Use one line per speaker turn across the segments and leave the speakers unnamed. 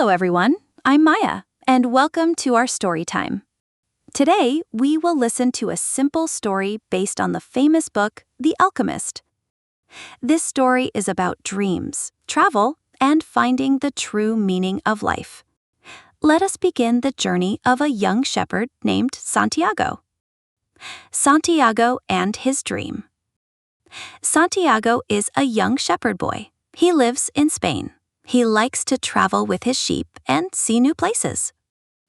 Hello everyone, I'm Maya, and welcome to our story time. Today, we will listen to a simple story based on the famous book, The Alchemist. This story is about dreams, travel, and finding the true meaning of life. Let us begin the journey of a young shepherd named Santiago. Santiago and his dream. Santiago is a young shepherd boy. He lives in Spain. He likes to travel with his sheep and see new places.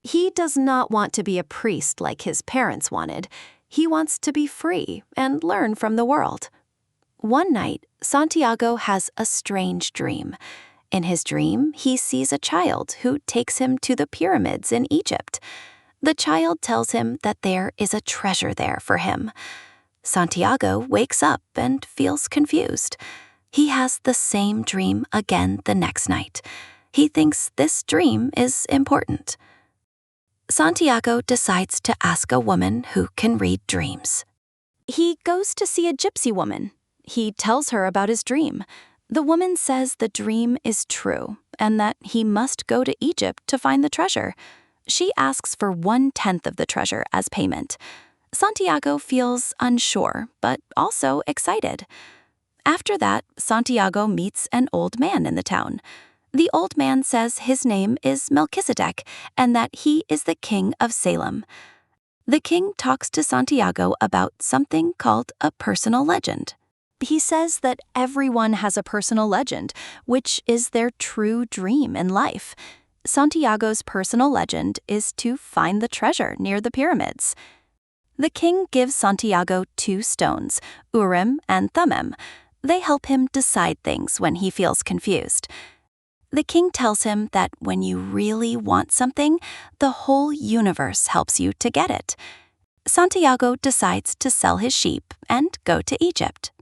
He does not want to be a priest like his parents wanted. He wants to be free and learn from the world. One night, Santiago has a strange dream. In his dream, he sees a child who takes him to the pyramids in Egypt. The child tells him that there is a treasure there for him. Santiago wakes up and feels confused. He has the same dream again the next night. He thinks this dream is important. Santiago decides to ask a woman who can read dreams.
He goes to see a gypsy woman. He tells her about his dream. The woman says the dream is true and that he must go to Egypt to find the treasure. She asks for 1/10 of the treasure as payment. Santiago feels unsure, but also excited. After that, Santiago meets an old man in the town. The old man says his name is Melchizedek and that he is the king of Salem. The king talks to Santiago about something called a personal legend. He says that everyone has a personal legend, which is their true dream in life. Santiago's personal legend is to find the treasure near the pyramids. The king gives Santiago 2 stones, Urim and Thummim. They help him decide things when he feels confused. The king tells him that when you really want something, the whole universe helps you to get it. Santiago decides to sell his sheep and go to Egypt.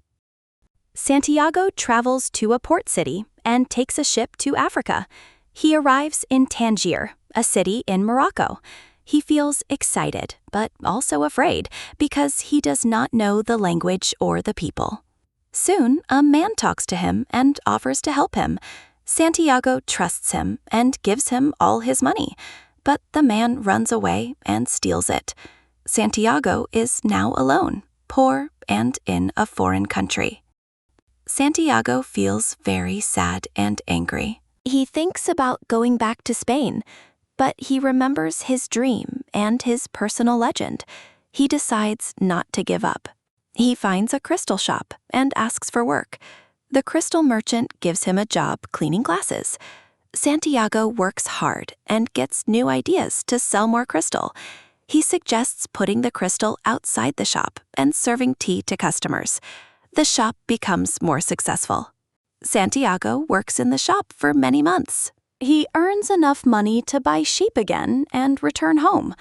Santiago travels to a port city and takes a ship to Africa. He arrives in Tangier, a city in Morocco. He feels excited, but also afraid, because he does not know the language or the people. Soon, a man talks to him and offers to help him. Santiago trusts him and gives him all his money, but the man runs away and steals it. Santiago is now alone, poor, and in a foreign country. Santiago feels very sad and angry. He thinks about going back to Spain, but he remembers his dream and his personal legend. He decides not to give up. He finds a crystal shop and asks for work. The crystal merchant gives him a job cleaning glasses. Santiago works hard and gets new ideas to sell more crystal. He suggests putting the crystal outside the shop and serving tea to customers. The shop becomes more successful. Santiago works in the shop for many months. He earns enough money to buy sheep again and return home,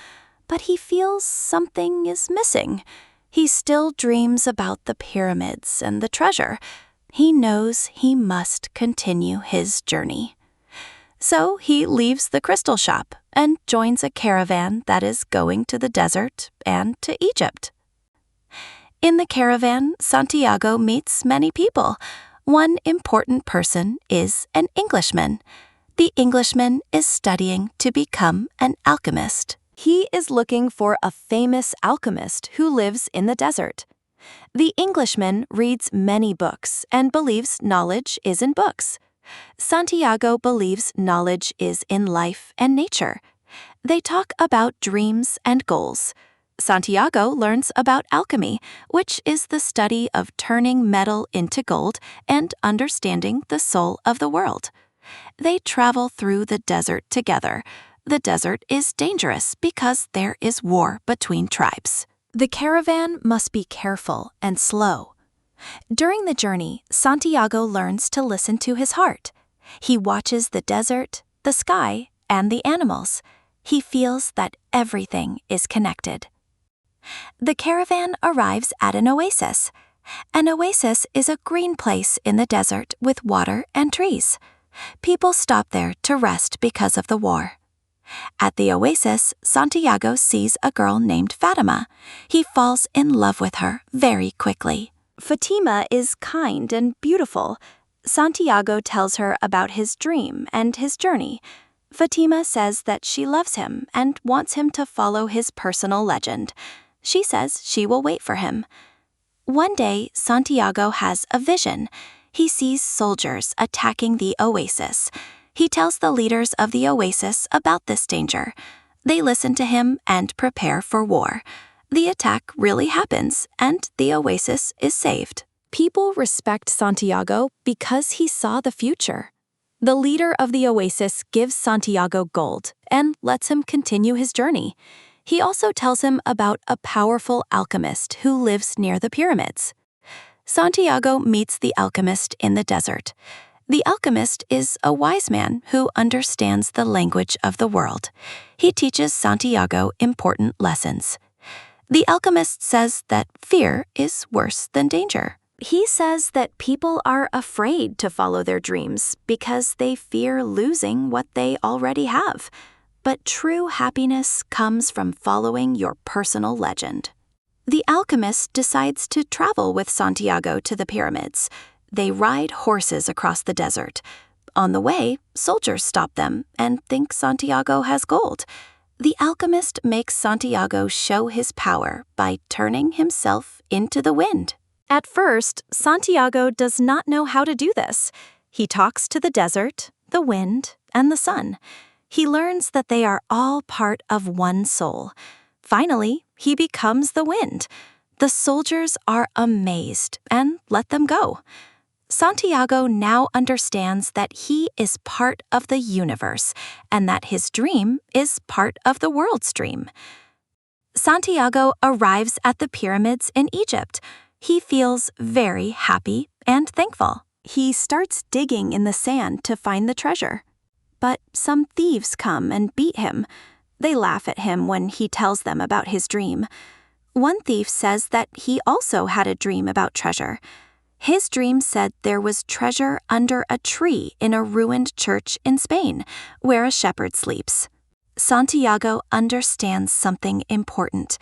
but he feels something is missing. He still dreams about the pyramids and the treasure. He knows he must continue his journey. So he leaves the crystal shop and joins a caravan that is going to the desert and to Egypt. In the caravan, Santiago meets many people. One important person is an Englishman. The Englishman is studying to become an alchemist. He is looking for a famous alchemist who lives in the desert. The Englishman reads many books and believes knowledge is in books. Santiago believes knowledge is in life and nature. They talk about dreams and goals. Santiago learns about alchemy, which is the study of turning metal into gold and understanding the soul of the world. They travel through the desert together. The desert is dangerous because there is war between tribes. The caravan must be careful and slow. During the journey, Santiago learns to listen to his heart. He watches the desert, the sky, and the animals. He feels that everything is connected. The caravan arrives at an oasis. An oasis is a green place in the desert with water and trees. People stop there to rest because of the war. At the oasis, Santiago sees a girl named Fatima. He falls in love with her very quickly. Fatima is kind and beautiful. Santiago tells her about his dream and his journey. Fatima says that she loves him and wants him to follow his personal legend. She says she will wait for him. One day, Santiago has a vision. He sees soldiers attacking the oasis. He tells the leaders of the oasis about this danger. They listen to him and prepare for war. The attack really happens, and the oasis is saved. People respect Santiago because he saw the future. The leader of the oasis gives Santiago gold and lets him continue his journey. He also tells him about a powerful alchemist who lives near the pyramids. Santiago meets the alchemist in the desert. The alchemist is a wise man who understands the language of the world. He teaches Santiago important lessons. The alchemist says that fear is worse than danger. He says that people are afraid to follow their dreams because they fear losing what they already have. But true happiness comes from following your personal legend. The alchemist decides to travel with Santiago to the pyramids. They ride horses across the desert. On the way, soldiers stop them and think Santiago has gold. The alchemist makes Santiago show his power by turning himself into the wind. At first, Santiago does not know how to do this. He talks to the desert, the wind, and the sun. He learns that they are all part of one soul. Finally, he becomes the wind. The soldiers are amazed and let them go. Santiago now understands that he is part of the universe and that his dream is part of the world's dream. Santiago arrives at the pyramids in Egypt. He feels very happy and thankful. He starts digging in the sand to find the treasure. But some thieves come and beat him. They laugh at him when he tells them about his dream. One thief says that he also had a dream about treasure. His dream said there was treasure under a tree in a ruined church in Spain, where a shepherd sleeps. Santiago understands something important.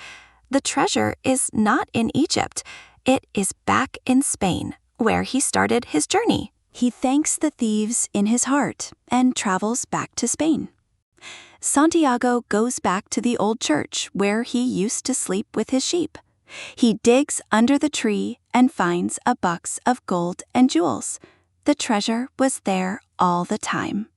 The treasure is not in Egypt. It is back in Spain, where he started his journey. He thanks the thieves in his heart and travels back to Spain. Santiago goes back to the old church where he used to sleep with his sheep. He digs under the tree and finds a box of gold and jewels. The treasure was there all the time.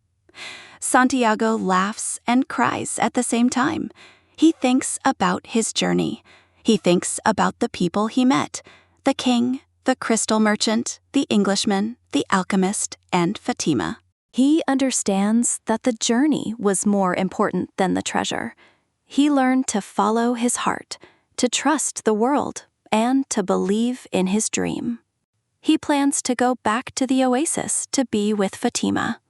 Santiago laughs and cries at the same time. He thinks about his journey. He thinks about the people he met: the king, the crystal merchant, the Englishman, the alchemist, and Fatima. He understands that the journey was more important than the treasure. He learned to follow his heart, to trust the world, and to believe in his dream. He plans to go back to the oasis to be with Fatima.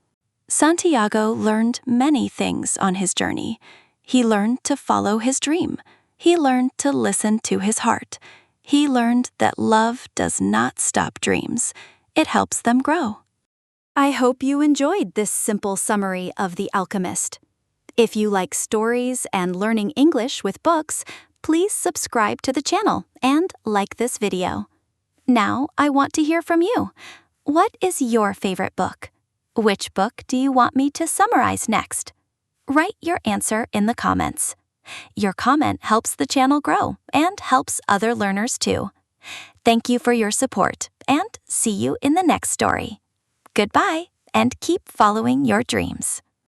Santiago learned many things on his journey. He learned to follow his dream. He learned to listen to his heart. He learned that love does not stop dreams. It helps them grow. I hope you enjoyed this simple summary of The Alchemist. If you like stories and learning English with books, please subscribe to the channel and like this video. Now I want to hear from you. What is your favorite book? Which book do you want me to summarize next? Write your answer in the comments. Your comment helps the channel grow and helps other learners too. Thank you for your support and see you in the next story. Goodbye and keep following your dreams.